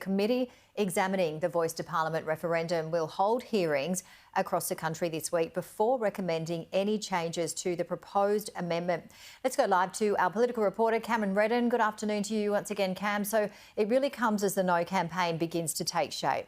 Committee examining the Voice to Parliament referendum will hold hearings across the country this week before recommending any changes to the proposed amendment. Let's go live to our political reporter, Cameron Redden. Good afternoon to you once again, Cam. So it really comes as the No campaign begins to take shape.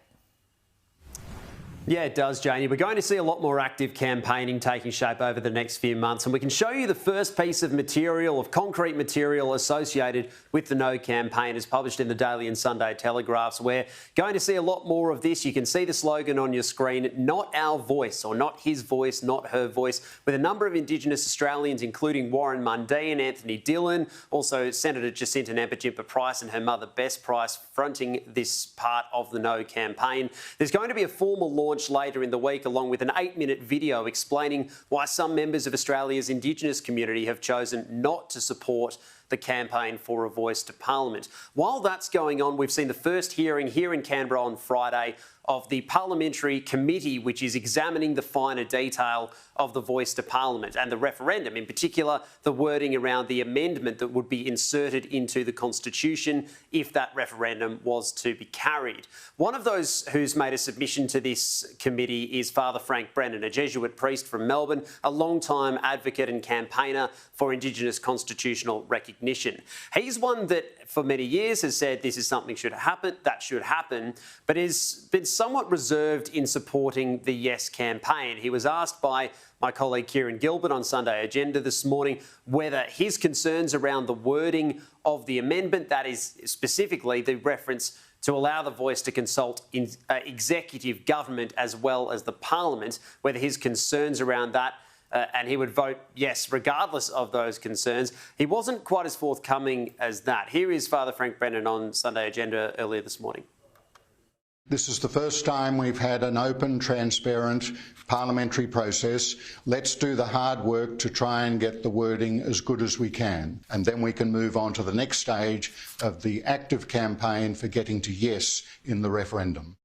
Yeah, it does, Janie. We're going to see a lot more active campaigning taking shape over the next few months, and we can show you the first piece of material, of concrete material associated with the No campaign as published in the Daily and Sunday Telegraphs. We're going to see a lot more of this. You can see the slogan on your screen, not our voice, or not his voice, not her voice, with a number of Indigenous Australians, including Warren Mundine, Anthony Dillon, also Senator Jacinta Nampijinpa Price and her mother Bess Price fronting this part of the No campaign. There's going to be a formal launch later in the week, along with an 8-minute video explaining why some members of Australia's Indigenous community have chosen not to support the campaign for a voice to Parliament. While that's going on, we've seen the first hearing here in Canberra on Friday of the Parliamentary Committee, which is examining the finer detail of the Voice to Parliament and the referendum, in particular the wording around the amendment that would be inserted into the Constitution if that referendum was to be carried. One of those who's made a submission to this committee is Father Frank Brennan, a Jesuit priest from Melbourne, a long-time advocate and campaigner for Indigenous constitutional recognition. He's one that for many years has said this is something that should happen, but has been somewhat reserved in supporting the Yes campaign. He was asked by my colleague Kieran Gilbert on Sunday Agenda this morning whether his concerns around the wording of the amendment, that is specifically the reference to allow the Voice to consult in executive government as well as the Parliament, whether his concerns around that and he would vote yes regardless of those concerns. He wasn't quite as forthcoming as that. Here is Father Frank Brennan on Sunday Agenda earlier this morning. This is the first time we've had an open, transparent parliamentary process. Let's do the hard work to try and get the wording as good as we can, and then we can move on to the next stage of the active campaign for getting to yes in the referendum.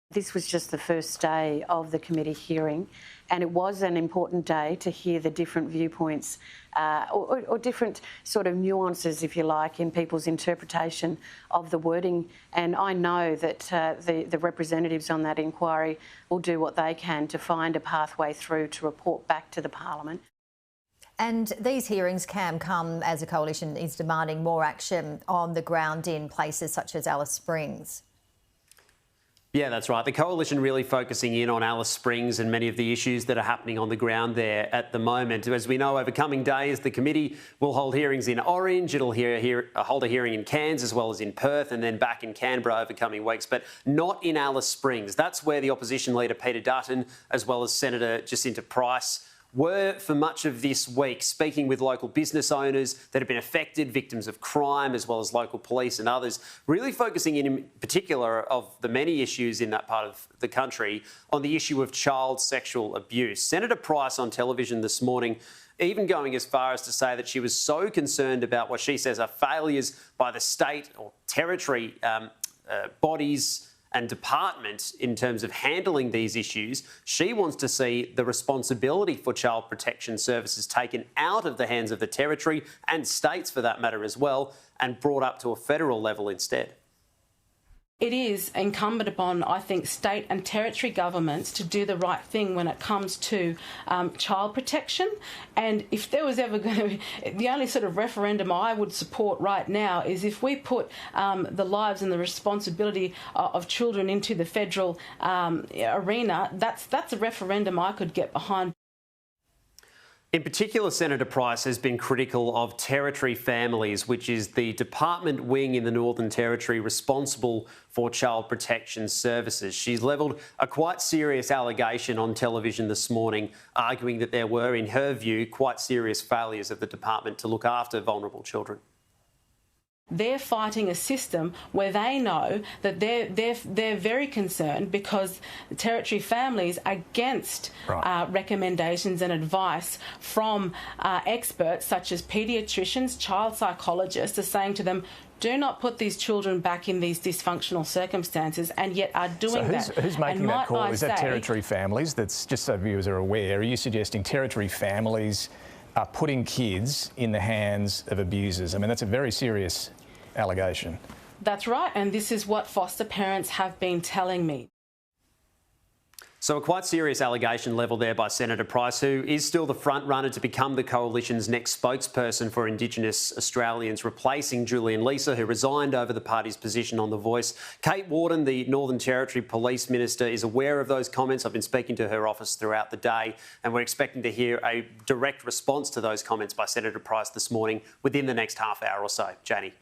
This was just the first day of the committee hearing, and it was an important day to hear the different viewpoints or different sort of nuances, if you like, in people's interpretation of the wording. And I know that the representatives on that inquiry will do what they can to find a pathway through to report back to the Parliament. And these hearings, Cam, come as a coalition is demanding more action on the ground in places such as Alice Springs. Yeah, that's right. The coalition really focusing in on Alice Springs and many of the issues that are happening on the ground there at the moment. As we know, over coming days, the committee will hold hearings in Orange. It'll hold a hearing in Cairns as well as in Perth, and then back in Canberra over coming weeks, but not in Alice Springs. That's where the opposition leader Peter Dutton, as well as Senator Jacinta Price, were for much of this week, speaking with local business owners that have been affected, victims of crime, as well as local police and others, really focusing in particular of the many issues in that part of the country on the issue of child sexual abuse. Senator Price on television this morning even going as far as to say that she was so concerned about what she says are failures by the state or territory bodies and department in terms of handling these issues. She wants to see the responsibility for child protection services taken out of the hands of the territory and states for that matter as well, and brought up to a federal level instead. It is incumbent upon, I think, state and territory governments to do the right thing when it comes to child protection. And if there was ever going to be, the only sort of referendum I would support right now is if we put the lives and the responsibility of children into the federal arena. That's a referendum I could get behind. In particular, Senator Price has been critical of Territory Families, which is the department wing in the Northern Territory responsible for child protection services. She's levelled a quite serious allegation on television this morning, arguing that there were, in her view, quite serious failures of the department to look after vulnerable children. They're fighting a system where they know that they're very concerned because the Territory Families are against recommendations and advice from experts such as paediatricians, child psychologists are saying to them, do not put these children back in these dysfunctional circumstances, and yet are doing that. Who's making that call? Is that Territory Families? That's just so viewers are aware. Are you suggesting Territory Families are putting kids in the hands of abusers? I mean, that's a very serious allegation. That's right, and this is what foster parents have been telling me. So a quite serious allegation levelled there by Senator Price, who is still the front runner to become the Coalition's next spokesperson for Indigenous Australians, replacing Julian Leeser, who resigned over the party's position on The Voice. Kate Warden, the Northern Territory Police Minister, is aware of those comments. I've been speaking to her office throughout the day, and we're expecting to hear a direct response to those comments by Senator Price this morning within the next half hour or so. Janie.